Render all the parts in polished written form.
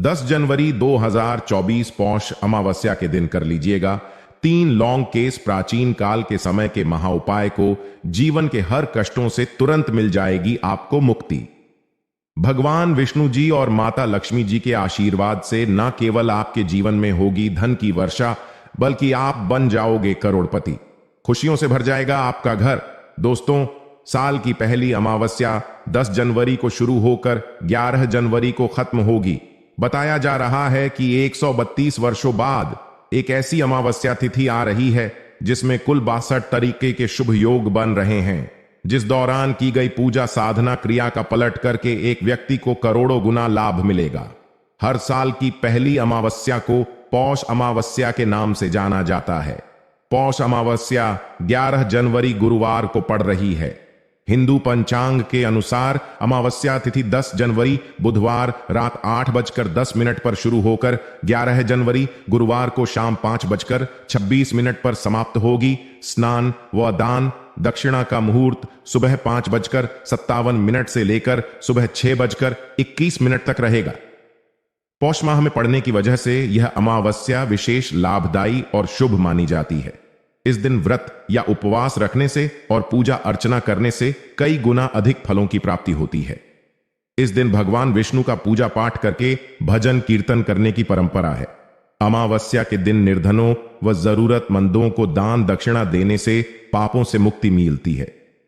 10 जनवरी 2024 पौष अमावस्या के दिन कर लीजिएगा। 3 लौंग केस प्राचीन काल के समय के महाउपाय को जीवन के हर कष्टों से तुरंत मिल जाएगी आपको मुक्ति। भगवान विष्णु जी और माता लक्ष्मी जी के आशीर्वाद से न केवल आपके जीवन में होगी धन की वर्षा, बल्कि आप बन जाओगे करोड़पति। खुशियों से भर जाएगा आपका घर। दोस्तों, साल की पहली अमावस्या 10 जनवरी को शुरू होकर 11 जनवरी को खत्म होगी। बताया जा रहा है कि 132 वर्षों बाद एक ऐसी अमावस्या तिथि आ रही है जिसमें कुल 62 तरीके के शुभ योग बन रहे हैं, जिस दौरान की गई पूजा साधना क्रिया का पलट करके एक व्यक्ति को करोड़ों गुना लाभ मिलेगा। हर साल की पहली अमावस्या को पौष अमावस्या के नाम से जाना जाता है। पौष अमावस्या 11 जनवरी गुरुवार को पड़ रही है। हिंदू पंचांग के अनुसार अमावस्या तिथि 10 जनवरी बुधवार रात 8:10 पर शुरू होकर 11 जनवरी गुरुवार को शाम 5:26 पर समाप्त होगी। स्नान व दान दक्षिणा का मुहूर्त सुबह 5:57 से लेकर सुबह 6:21 तक रहेगा। पौष माह में पड़ने की वजह से यह अमावस्या विशेष लाभदायी और शुभ मानी जाती है। इस दिन व्रत या उपवास रखने से और पूजा अर्चना करने से कई गुना अधिक फलों की प्राप्ति होती है। इस दिन भगवान विष्णु का पूजा पाठ करके भजन कीर्तन करने की परंपरा है। अमावस्या के दिन निर्धनों व जरूरतमंदों को दान दक्षिणा देने से पापों से मुक्ति मिलती है।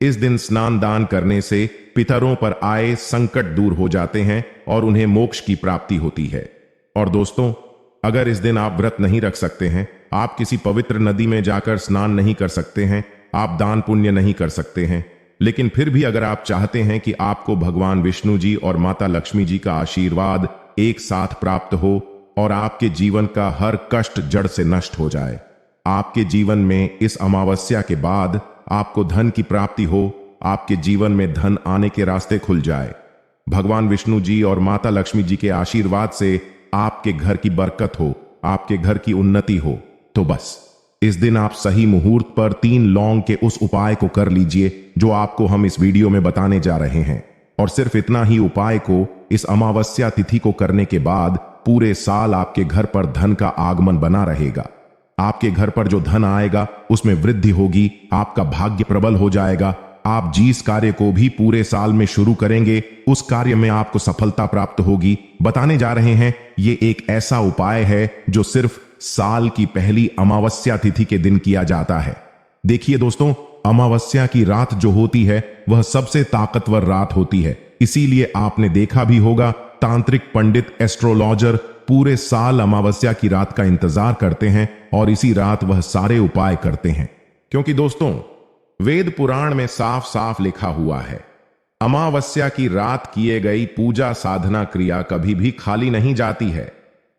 इस दिन स्नान दान करने से पितरों पर आए संकट दूर हो जाते हैं और उन्हें मोक्ष की प्राप्ति होती है। और दोस्तों, अगर इस दिन आप व्रत नहीं रख सकते हैं, आप किसी पवित्र नदी में जाकर स्नान नहीं कर सकते हैं, आप दान पुण्य नहीं कर सकते हैं, लेकिन फिर भी अगर आप चाहते हैं कि आपको भगवान विष्णु जी और माता लक्ष्मी जी का आशीर्वाद एक साथ प्राप्त हो और आपके जीवन का हर कष्ट जड़ से नष्ट हो जाए, आपके जीवन में इस अमावस्या के बाद आपको धन की प्राप्ति हो, आपके जीवन में धन आने के रास्ते खुल जाए, भगवान विष्णु जी और माता लक्ष्मी जी के आशीर्वाद से आपके घर की बरकत हो, आपके घर की उन्नति हो, तो बस इस दिन आप सही मुहूर्त पर 3 लौंग के उस उपाय को कर लीजिए जो आपको हम इस वीडियो में बताने जा रहे हैं। और सिर्फ इतना ही उपाय को इस अमावस्या तिथि को करने के बाद पूरे साल आपके घर पर धन का आगमन बना रहेगा। आपके घर पर जो धन आएगा उसमें वृद्धि होगी, आपका भाग्य प्रबल हो जाएगा। आप जिस कार्य को भी पूरे साल में शुरू करेंगे उस कार्य में आपको सफलता प्राप्त होगी। बताने जा रहे हैं, ये एक ऐसा उपाय है जो सिर्फ साल की पहली अमावस्या तिथि के दिन किया जाता है। देखिए दोस्तों, अमावस्या की रात जो होती है वह सबसे ताकतवर रात होती है। इसीलिए आपने देखा भी होगा, तांत्रिक पंडित एस्ट्रोलॉजर पूरे साल अमावस्या की रात का इंतजार करते हैं और इसी रात वह सारे उपाय करते हैं। क्योंकि दोस्तों, वेद पुराण में साफ साफ लिखा हुआ है, अमावस्या की रात किए गई पूजा साधना क्रिया कभी भी खाली नहीं जाती है।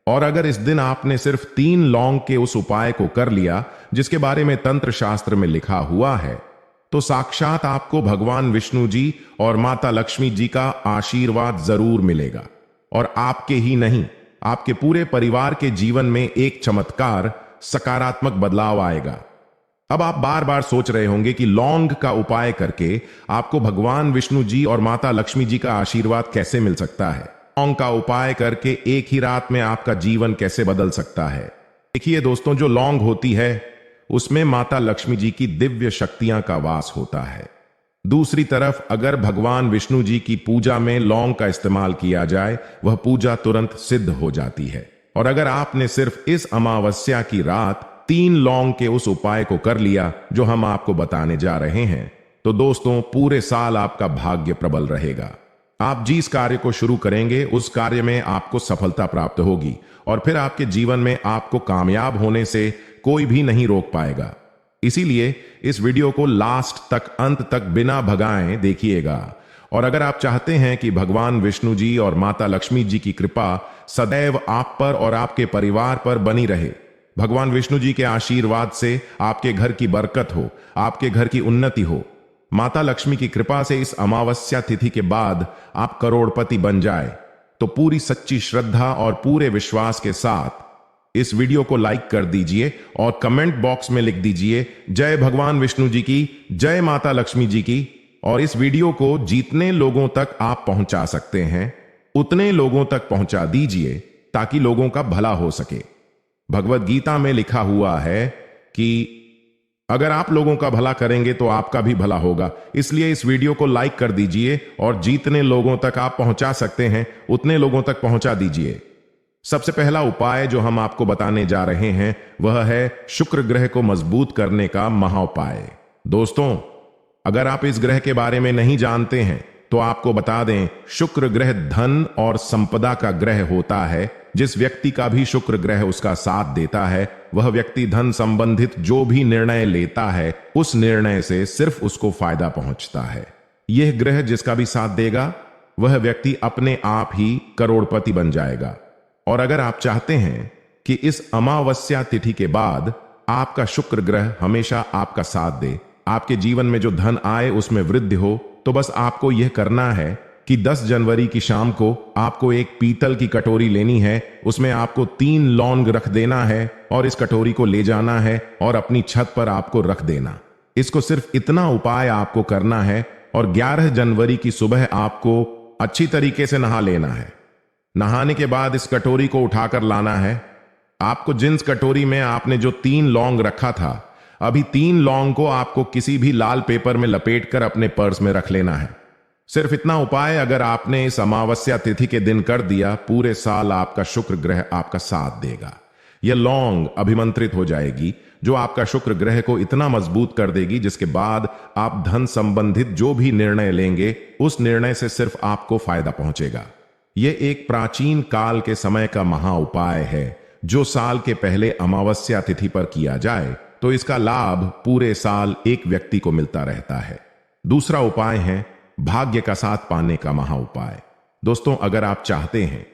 और अगर इस दिन आपने सिर्फ 3 लौंग के उस उपाय को कर लिया जिसके बारे में तंत्र शास्त्र में लिखा हुआ है, तो साक्षात आपको भगवान विष्णु जी और माता लक्ष्मी जी का आशीर्वाद जरूर मिलेगा। और आपके ही नहीं, आपके पूरे परिवार के जीवन में एक चमत्कार सकारात्मक बदलाव आएगा। अब आप बार बार सोच रहे होंगे कि लौंग का उपाय करके आपको भगवान विष्णु जी और माता लक्ष्मी जी का आशीर्वाद कैसे मिल सकता है। लौंग का उपाय करके एक ही रात में आपका जीवन कैसे बदल सकता है। देखिए दोस्तों, जो लौंग होती है उसमें माता लक्ष्मी जी की दिव्य शक्तियां का वास होता है। दूसरी तरफ अगर भगवान विष्णु जी की पूजा में लौंग का इस्तेमाल किया जाए, वह पूजा तुरंत सिद्ध हो जाती है। और अगर आपने सिर्फ इस अमावस्या की रात 3 लौंग के उस उपाय को कर लिया जो हम आपको बताने जा रहे हैं, तो दोस्तों पूरे साल आपका भाग्य प्रबल रहेगा। आप जिस कार्य को शुरू करेंगे उस कार्य में आपको सफलता प्राप्त होगी और फिर आपके जीवन में आपको कामयाब होने से कोई भी नहीं रोक पाएगा। इसीलिए इस वीडियो को लास्ट तक, अंत तक बिना भगाएं देखिएगा। और अगर आप चाहते हैं कि भगवान विष्णु जी और माता लक्ष्मी जी की कृपा सदैव आप पर और आपके परिवार पर बनी रहे, भगवान विष्णु जी के आशीर्वाद से आपके घर की बरकत हो, आपके घर की उन्नति हो, माता लक्ष्मी की कृपा से इस अमावस्या तिथि के बाद आप करोड़पति बन जाए, तो पूरी सच्ची श्रद्धा और पूरे विश्वास के साथ इस वीडियो को लाइक कर दीजिए और कमेंट बॉक्स में लिख दीजिए जय भगवान विष्णु जी की, जय माता लक्ष्मी जी की। और इस वीडियो को जितने लोगों तक आप पहुंचा सकते हैं उतने लोगों तक पहुंचा दीजिए ताकि लोगों का भला हो सके। भगवत गीता में लिखा हुआ है कि अगर आप लोगों का भला करेंगे तो आपका भी भला होगा। इसलिए इस वीडियो को लाइक कर दीजिए और जितने लोगों तक आप पहुंचा सकते हैं उतने लोगों तक पहुंचा दीजिए। सबसे पहला उपाय जो हम आपको बताने जा रहे हैं वह है शुक्र ग्रह को मजबूत करने का महाउपाय। दोस्तों, अगर आप इस ग्रह के बारे में नहीं जानते हैं तो आपको बता दें, शुक्र ग्रह धन और संपदा का ग्रह होता है। जिस व्यक्ति का भी शुक्र ग्रह उसका साथ देता है, वह व्यक्ति धन संबंधित जो भी निर्णय लेता है उस निर्णय से सिर्फ उसको फायदा पहुंचता है। यह ग्रह जिसका भी साथ देगा वह व्यक्ति अपने आप ही करोड़पति बन जाएगा। और अगर आप चाहते हैं कि इस अमावस्या तिथि के बाद आपका शुक्र ग्रह हमेशा आपका साथ दे, आपके जीवन में जो धन आए उसमें वृद्धि हो, तो बस आपको यह करना है कि 10 जनवरी की शाम को आपको एक पीतल की कटोरी लेनी है। उसमें आपको 3 लौंग रख देना है और इस कटोरी को ले जाना है और अपनी छत पर आपको रख देना। इसको सिर्फ इतना उपाय आपको करना है और 11 जनवरी की सुबह आपको अच्छी तरीके से नहा लेना है। नहाने के बाद इस कटोरी को उठाकर लाना है। आपको जिस कटोरी में आपने जो 3 लौंग रखा था, अभी 3 लौंग को आपको किसी भी लाल पेपर में लपेटकर अपने पर्स में रख लेना है। सिर्फ इतना उपाय अगर आपने इस अमावस्या तिथि के दिन कर दिया, पूरे साल आपका शुक्र ग्रह आपका साथ देगा। यह लौंग अभिमंत्रित हो जाएगी जो आपका शुक्र ग्रह को इतना मजबूत कर देगी जिसके बाद आप धन संबंधित जो भी निर्णय लेंगे उस निर्णय से सिर्फ आपको फायदा पहुंचेगा। यह एक प्राचीन काल के समय का महा उपाय है जो साल के पहले अमावस्या तिथि पर किया जाए तो इसका लाभ पूरे साल एक व्यक्ति को मिलता रहता है। दूसरा उपाय है भाग्य का साथ पाने का महा उपाय। दोस्तों, अगर आप चाहते हैं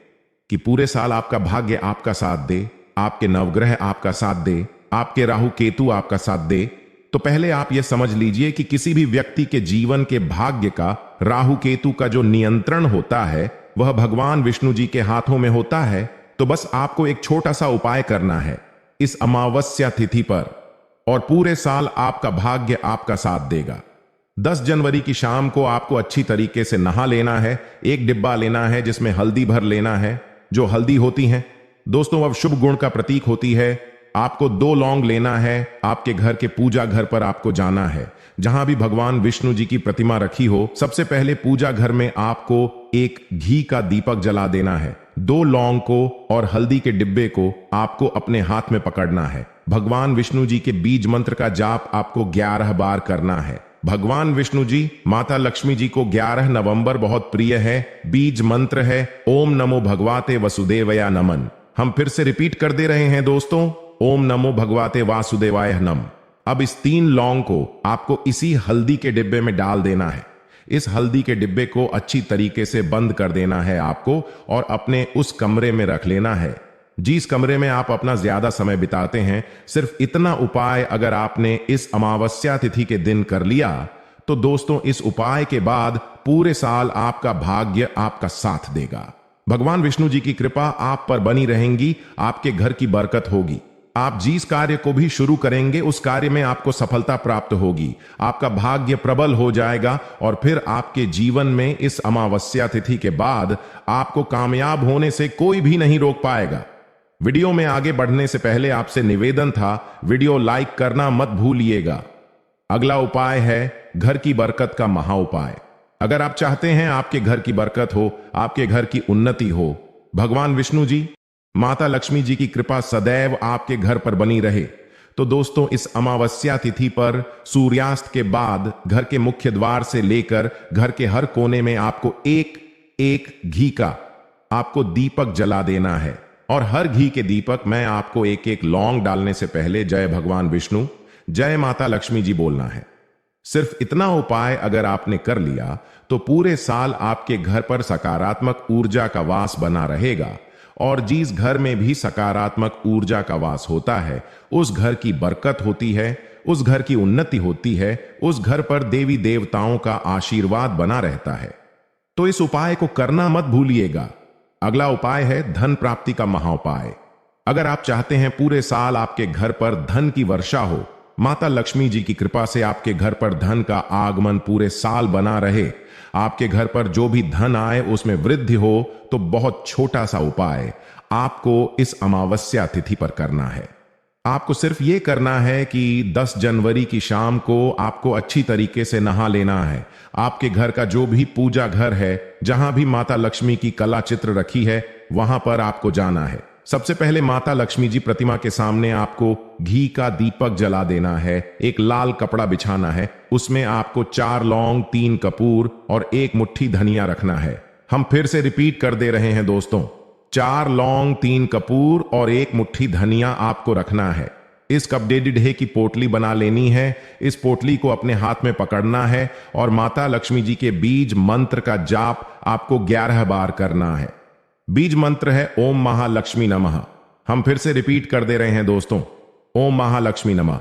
कि पूरे साल आपका भाग्य आपका साथ दे, आपके नवग्रह आपका साथ दे, आपके राहु केतु आपका साथ दे, तो पहले आप यह समझ लीजिए कि किसी भी व्यक्ति के जीवन के भाग्य का राहु केतु का जो नियंत्रण होता है वह भगवान विष्णु जी के हाथों में होता है। तो बस आपको एक छोटा सा उपाय करना है इस अमावस्या तिथि पर और पूरे साल आपका भाग्य आपका साथ देगा। 10 जनवरी की शाम को आपको अच्छी तरीके से नहा लेना है। एक डिब्बा लेना है जिसमें हल्दी भर लेना है। जो हल्दी होती है दोस्तों अब शुभ गुण का प्रतीक होती है। आपको 2 लौंग लेना है। आपके घर के पूजा घर पर आपको जाना है जहां भी भगवान विष्णु जी की प्रतिमा रखी हो। सबसे पहले पूजा घर में आपको एक घी का दीपक जला देना है। 2 लौंग को और हल्दी के डिब्बे को आपको अपने हाथ में पकड़ना है। भगवान विष्णु जी के बीज मंत्र का जाप आपको 11 बार करना है। भगवान विष्णु जी माता लक्ष्मी जी को 11 नवंबर बहुत प्रिय है। बीज मंत्र है ओम नमो भगवाते वसुदेवया नमन। हम फिर से रिपीट कर दे रहे हैं दोस्तों, ओम नमो भगवाते वासुदेवाय नम। अब इस 3 लौंग को आपको इसी हल्दी के डिब्बे में डाल देना है। इस हल्दी के डिब्बे को अच्छी तरीके से बंद कर देना है आपको और अपने उस कमरे में रख लेना है जिस कमरे में आप अपना ज्यादा समय बिताते हैं। सिर्फ इतना उपाय अगर आपने इस अमावस्या तिथि के दिन कर लिया तो दोस्तों इस उपाय के बाद पूरे साल आपका भाग्य आपका साथ देगा। भगवान विष्णु जी की कृपा आप पर बनी रहेंगी। आपके घर की बरकत होगी। आप जिस कार्य को भी शुरू करेंगे उस कार्य में आपको सफलता प्राप्त होगी। आपका भाग्य प्रबल हो जाएगा और फिर आपके जीवन में इस अमावस्या तिथि के बाद आपको कामयाब होने से कोई भी नहीं रोक पाएगा। वीडियो में आगे बढ़ने से पहले आपसे निवेदन था, वीडियो लाइक करना मत भूलिएगा। अगला उपाय है घर की बरकत का महा उपाय। अगर आप चाहते हैं आपके घर की बरकत हो, आपके घर की उन्नति हो, भगवान विष्णु जी माता लक्ष्मी जी की कृपा सदैव आपके घर पर बनी रहे, तो दोस्तों इस अमावस्या तिथि पर सूर्यास्त के बाद घर के मुख्य द्वार से लेकर घर के हर कोने में आपको एक घी का आपको दीपक जला देना है। और हर घी के दीपक में आपको एक लौंग डालने से पहले जय भगवान विष्णु, जय माता लक्ष्मी जी बोलना है। सिर्फ इतना उपाय अगर आपने कर लिया तो पूरे साल आपके घर पर सकारात्मक ऊर्जा का वास बना रहेगा और जिस घर में भी सकारात्मक ऊर्जा का वास होता है उस घर की बरकत होती है, उस घर की उन्नति होती है, उस घर पर देवी देवताओं का आशीर्वाद बना रहता है। तो इस उपाय को करना मत भूलिएगा। अगला उपाय है धन प्राप्ति का महाउपाय। अगर आप चाहते हैं पूरे साल आपके घर पर धन की वर्षा हो, माता लक्ष्मी जी की कृपा से आपके घर पर धन का आगमन पूरे साल बना रहे, आपके घर पर जो भी धन आए उसमें वृद्धि हो, तो बहुत छोटा सा उपाय आपको इस अमावस्या तिथि पर करना है। आपको सिर्फ ये करना है कि 10 जनवरी की शाम को आपको अच्छी तरीके से नहा लेना है। आपके घर का जो भी पूजा घर है, जहां भी माता लक्ष्मी की कला चित्र रखी है, वहां पर आपको जाना है। सबसे पहले माता लक्ष्मी जी प्रतिमा के सामने आपको घी का दीपक जला देना है। एक लाल कपड़ा बिछाना है, उसमें आपको 4 लौंग, 3 कपूर और 1 मुट्ठी धनिया रखना है। हम फिर से रिपीट कर दे रहे हैं दोस्तों, 4 लौंग, 3 कपूर और 1 मुट्ठी धनिया आपको रखना है। इस कपडेडेड है की पोटली बना लेनी है। इस पोटली को अपने हाथ में पकड़ना है और माता लक्ष्मी जी के बीज मंत्र का जाप आपको 11 बार करना है। बीज मंत्र है ओम महालक्ष्मी नमः। हम फिर से रिपीट कर दे रहे हैं दोस्तों, ओम महालक्ष्मी नमः।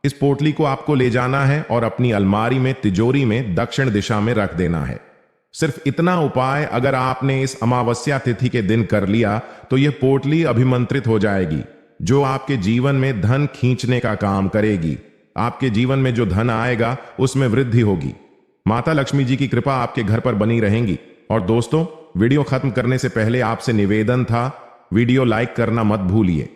इस पोटली को आपको ले जाना है और अपनी अलमारी में, तिजोरी में दक्षिण दिशा में रख देना है। सिर्फ इतना उपाय अगर आपने इस अमावस्या तिथि के दिन कर लिया तो यह पोटली अभिमंत्रित हो जाएगी, जो आपके जीवन में धन खींचने का काम करेगी। आपके जीवन में जो धन आएगा उसमें वृद्धि होगी। माता लक्ष्मी जी की कृपा आपके घर पर बनी रहेगी। और दोस्तों, वीडियो खत्म करने से पहले आपसे निवेदन था, वीडियो लाइक करना मत भूलिए।